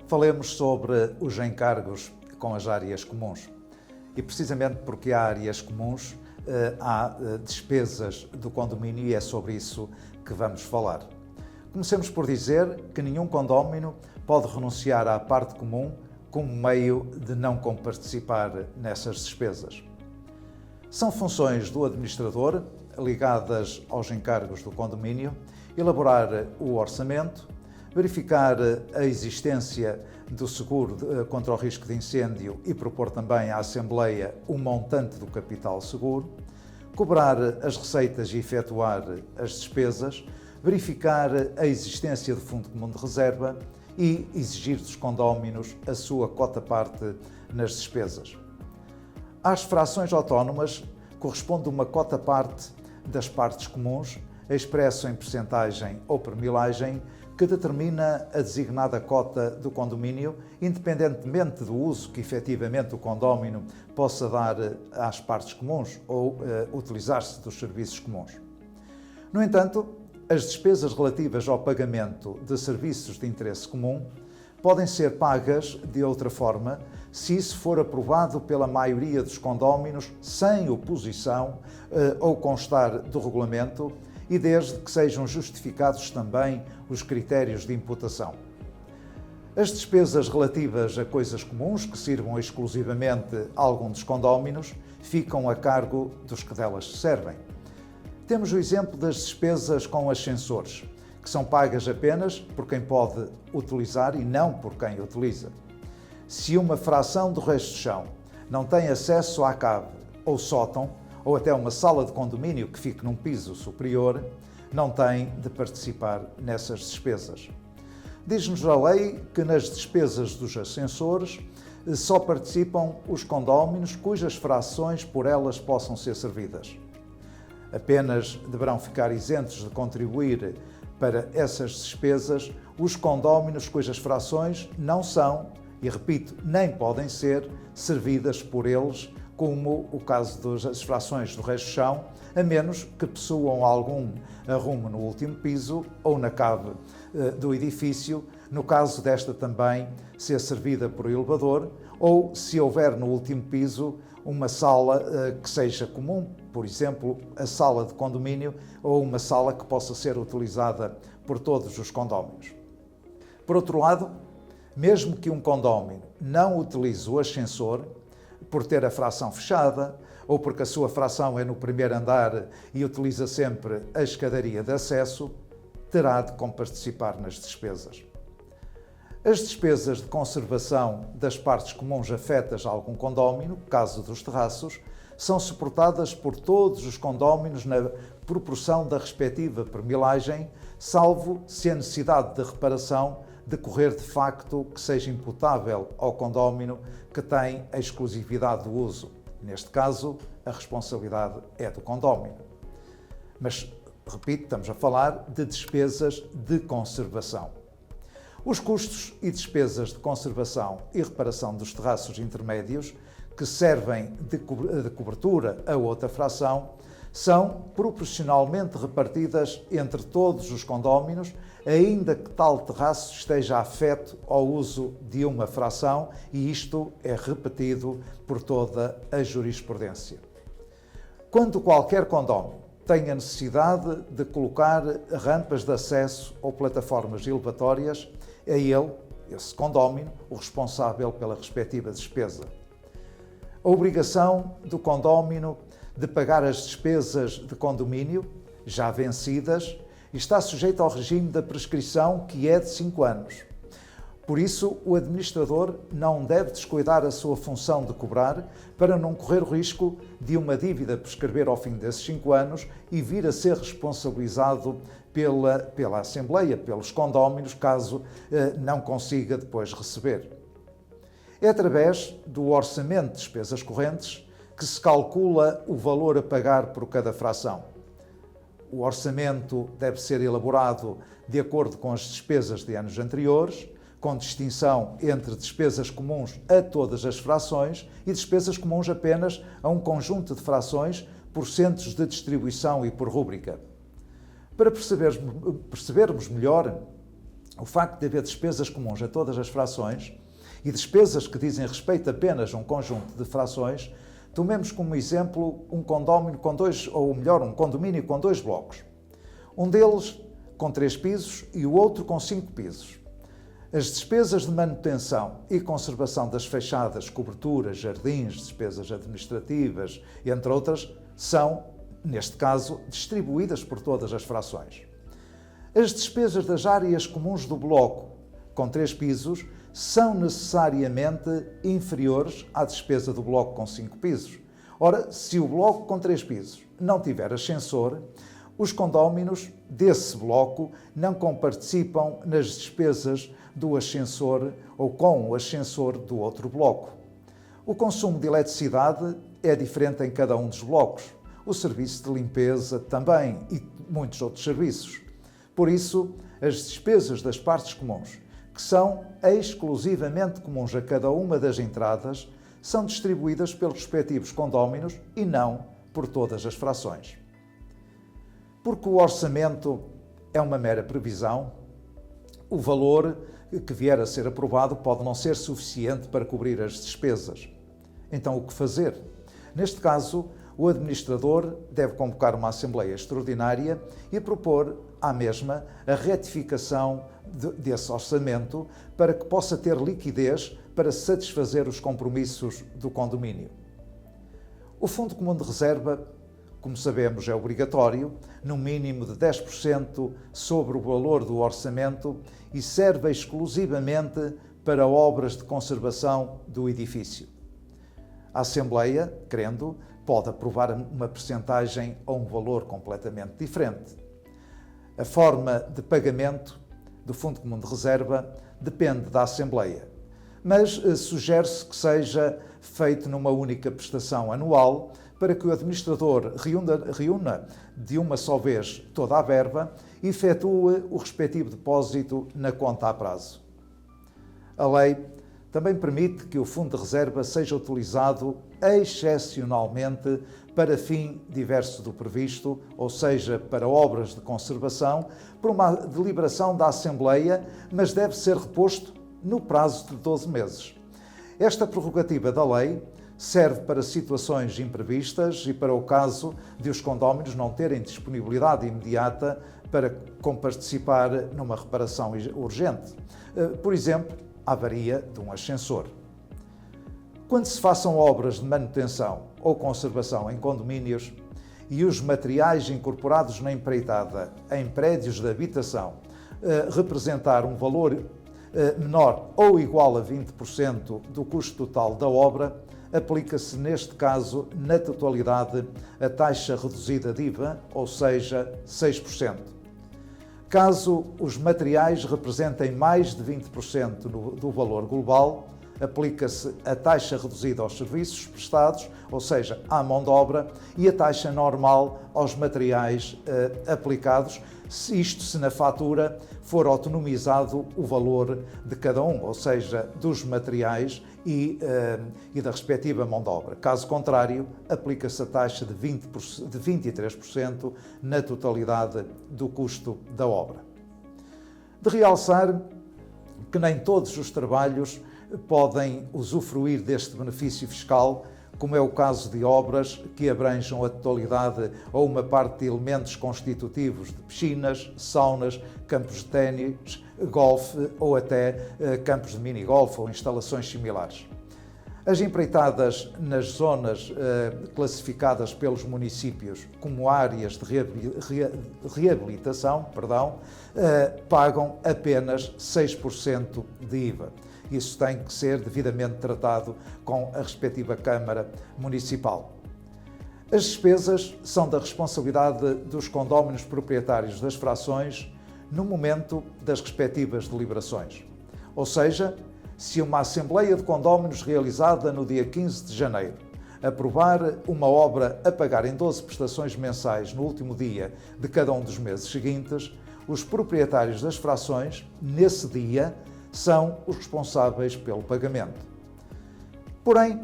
Falemos sobre os encargos com as áreas comuns. E precisamente porque há áreas comuns, há despesas do condomínio e é sobre isso que vamos falar. Comecemos por dizer que nenhum condómino pode renunciar à parte comum como meio de não comparticipar nessas despesas. São funções do administrador, ligadas aos encargos do condomínio, elaborar o orçamento, verificar a existência do seguro contra o risco de incêndio e propor também à Assembleia o montante do capital seguro, cobrar as receitas e efetuar as despesas, verificar a existência do Fundo Comum de Reserva e exigir dos condóminos a sua cota-parte nas despesas. Às frações autónomas corresponde uma cota-parte das partes comuns, expresso em percentagem ou por milagem, que determina a designada cota do condomínio, independentemente do uso que efetivamente o condómino possa dar às partes comuns ou utilizar-se dos serviços comuns. No entanto, as despesas relativas ao pagamento de serviços de interesse comum podem ser pagas de outra forma se isso for aprovado pela maioria dos condóminos sem oposição ou constar do regulamento e desde que sejam justificados também os critérios de imputação. As despesas relativas a coisas comuns que sirvam exclusivamente a algum dos condóminos ficam a cargo dos que delas se servem. Temos o exemplo das despesas com ascensores, que são pagas apenas por quem pode utilizar e não por quem utiliza. Se uma fração do resto de chão não tem acesso à cave ou sótão, ou até uma sala de condomínio que fique num piso superior, não tem de participar nessas despesas. Diz-nos a lei que nas despesas dos ascensores só participam os condóminos cujas frações por elas possam ser servidas. Apenas deverão ficar isentos de contribuir para essas despesas os condóminos cujas frações não são, e repito, nem podem ser, servidas por eles, como o caso das frações do resto de chão, a menos que possuam algum arrumo no último piso ou na cave do edifício, no caso desta também ser servida por elevador, ou se houver no último piso uma sala que seja comum, por exemplo, a sala de condomínio ou uma sala que possa ser utilizada por todos os condóminos. Por outro lado, mesmo que um condómino não utilize o ascensor, por ter a fração fechada, ou porque a sua fração é no primeiro andar e utiliza sempre a escadaria de acesso, terá de comparticipar nas despesas. As despesas de conservação das partes comuns afetas a algum condómino, caso dos terraços, são suportadas por todos os condóminos na proporção da respectiva permilagem, salvo se a necessidade de reparação decorrer de facto que seja imputável ao condómino que tem a exclusividade do uso. Neste caso, a responsabilidade é do condómino. Mas, repito, estamos a falar de despesas de conservação. Os custos e despesas de conservação e reparação dos terraços intermédios, que servem de cobertura a outra fração, são proporcionalmente repartidas entre todos os condóminos, ainda que tal terraço esteja afeto ao uso de uma fração, e isto é repetido por toda a jurisprudência. Quando qualquer condómino tenha necessidade de colocar rampas de acesso ou plataformas elevatórias, é ele, esse condómino, o responsável pela respectiva despesa. A obrigação do condómino de pagar as despesas de condomínio, já vencidas, está sujeita ao regime da prescrição, que é de 5 anos. Por isso, o administrador não deve descuidar a sua função de cobrar para não correr o risco de uma dívida prescrever ao fim desses 5 anos e vir a ser responsabilizado pela Assembleia, pelos condóminos, caso não consiga depois receber. É através do orçamento de despesas correntes que se calcula o valor a pagar por cada fração. O orçamento deve ser elaborado de acordo com as despesas de anos anteriores, com distinção entre despesas comuns a todas as frações e despesas comuns apenas a um conjunto de frações por centros de distribuição e por rúbrica. Para percebermos melhor o facto de haver despesas comuns a todas as frações e despesas que dizem respeito apenas a um conjunto de frações, tomemos como exemplo um condomínio com um condomínio com 2 blocos. Um deles com 3 pisos e o outro com 5 pisos. As despesas de manutenção e conservação das fachadas, coberturas, jardins, despesas administrativas, entre outras, são, neste caso, distribuídas por todas as frações. As despesas das áreas comuns do bloco com 3 pisos são necessariamente inferiores à despesa do bloco com 5 pisos. Ora, se o bloco com 3 pisos não tiver ascensor, os condóminos desse bloco não comparticipam nas despesas do ascensor ou com o ascensor do outro bloco. O consumo de eletricidade é diferente em cada um dos blocos. O serviço de limpeza também e muitos outros serviços. Por isso, as despesas das partes comuns, que são exclusivamente comuns a cada uma das entradas, são distribuídas pelos respectivos condóminos e não por todas as frações. Porque o orçamento é uma mera previsão, o valor que vier a ser aprovado pode não ser suficiente para cobrir as despesas. Então, o que fazer? Neste caso, o administrador deve convocar uma Assembleia Extraordinária e propor à mesma a retificação desse orçamento para que possa ter liquidez para satisfazer os compromissos do condomínio. O Fundo Comum de Reserva, como sabemos, é obrigatório, no mínimo de 10% sobre o valor do orçamento e serve exclusivamente para obras de conservação do edifício. A Assembleia, querendo, pode aprovar uma percentagem ou um valor completamente diferente. A forma de pagamento do Fundo Comum de Reserva depende da Assembleia, mas sugere-se que seja feito numa única prestação anual para que o administrador reúna de uma só vez toda a verba e efetue o respectivo depósito na conta a prazo. A lei também permite que o Fundo de Reserva seja utilizado excepcionalmente para fim diverso do previsto, ou seja, para obras de conservação, por uma deliberação da Assembleia, mas deve ser reposto no prazo de 12 meses. Esta prerrogativa da lei serve para situações imprevistas e para o caso de os condóminos não terem disponibilidade imediata para comparticipar numa reparação urgente. Por exemplo, a avaria de um ascensor. Quando se façam obras de manutenção ou conservação em condomínios e os materiais incorporados na empreitada em prédios de habitação representar um valor menor ou igual a 20% do custo total da obra, aplica-se neste caso, na totalidade, a taxa reduzida de IVA, ou seja, 6%. Caso os materiais representem mais de 20% do valor global, aplica-se a taxa reduzida aos serviços prestados, ou seja, à mão de obra, e a taxa normal aos materiais aplicados, se na fatura for autonomizado o valor de cada um, ou seja, dos materiais e da respectiva mão de obra. Caso contrário, aplica-se a taxa de 23% na totalidade do custo da obra. De realçar que nem todos os trabalhos podem usufruir deste benefício fiscal, como é o caso de obras que abranjam a totalidade ou uma parte de elementos constitutivos de piscinas, saunas, campos de ténis, golfe ou até campos de minigolfe ou instalações similares. As empreitadas nas zonas classificadas pelos municípios como áreas de reabilitação, pagam apenas 6% de IVA. Isso tem que ser devidamente tratado com a respectiva Câmara Municipal. As despesas são da responsabilidade dos condóminos proprietários das frações no momento das respectivas deliberações. Ou seja, se uma Assembleia de Condóminos realizada no dia 15 de janeiro aprovar uma obra a pagar em 12 prestações mensais no último dia de cada um dos meses seguintes, os proprietários das frações, nesse dia, são os responsáveis pelo pagamento. Porém,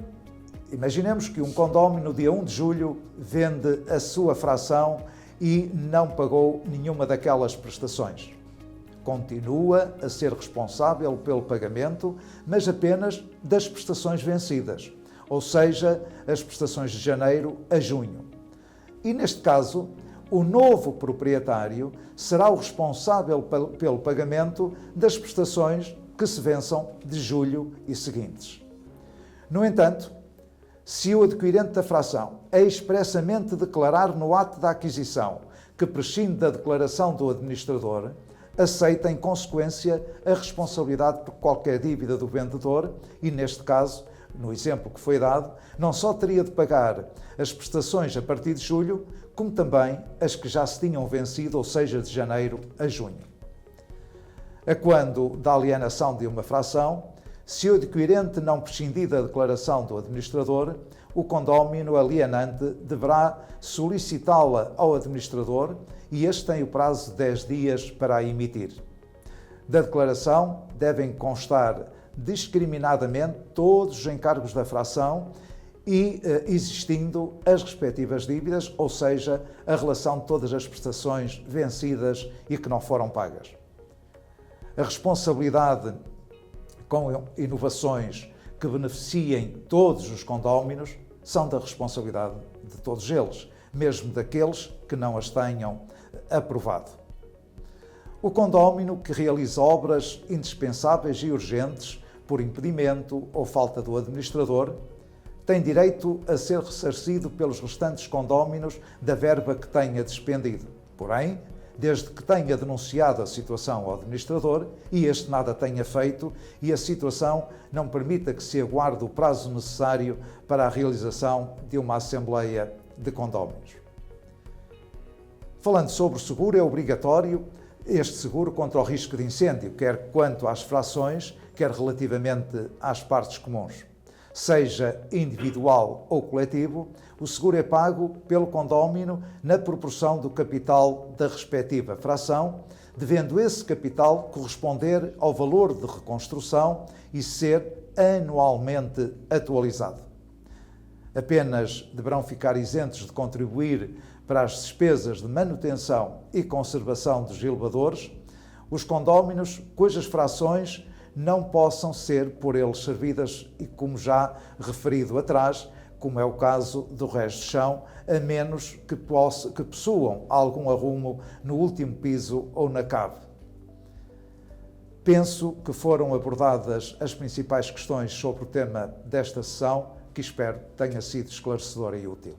imaginemos que um condómino no dia 1 de julho vende a sua fração e não pagou nenhuma daquelas prestações. continua a ser responsável pelo pagamento, mas apenas das prestações vencidas, ou seja, as prestações de janeiro a junho. E neste caso, o novo proprietário será o responsável pelo pagamento das prestações que se vençam de julho e seguintes. No entanto, se o adquirente da fração expressamente declarar no ato da aquisição que prescinde da declaração do administrador, aceita em consequência a responsabilidade por qualquer dívida do vendedor e, neste caso, no exemplo que foi dado, não só teria de pagar as prestações a partir de julho, como também as que já se tinham vencido, ou seja, de janeiro a junho. A quando da alienação de uma fração, se o adquirente não prescindir da declaração do administrador, o condómino alienante deverá solicitá-la ao administrador e este tem o prazo de 10 dias para a emitir. Da declaração devem constar discriminadamente todos os encargos da fração e existindo as respectivas dívidas, ou seja, a relação de todas as prestações vencidas e que não foram pagas. A responsabilidade com inovações que beneficiem todos os condóminos são da responsabilidade de todos eles, mesmo daqueles que não as tenham aprovado. O condómino que realiza obras indispensáveis e urgentes por impedimento ou falta do administrador tem direito a ser ressarcido pelos restantes condóminos da verba que tenha despendido. Porém, desde que tenha denunciado a situação ao administrador e este nada tenha feito e a situação não permita que se aguarde o prazo necessário para a realização de uma assembleia de condóminos. Falando sobre o seguro, é obrigatório este seguro contra o risco de incêndio, quer quanto às frações, quer relativamente às partes comuns. Seja individual ou coletivo, o seguro é pago pelo condómino na proporção do capital da respectiva fração, devendo esse capital corresponder ao valor de reconstrução e ser anualmente atualizado. Apenas deverão ficar isentos de contribuir para as despesas de manutenção e conservação dos elevadores os condóminos cujas frações não possam ser por eles servidas e, como já referido atrás, como é o caso do resto de chão, a menos que possuam algum arrumo no último piso ou na cave. Penso que foram abordadas as principais questões sobre o tema desta sessão, que espero tenha sido esclarecedora e útil.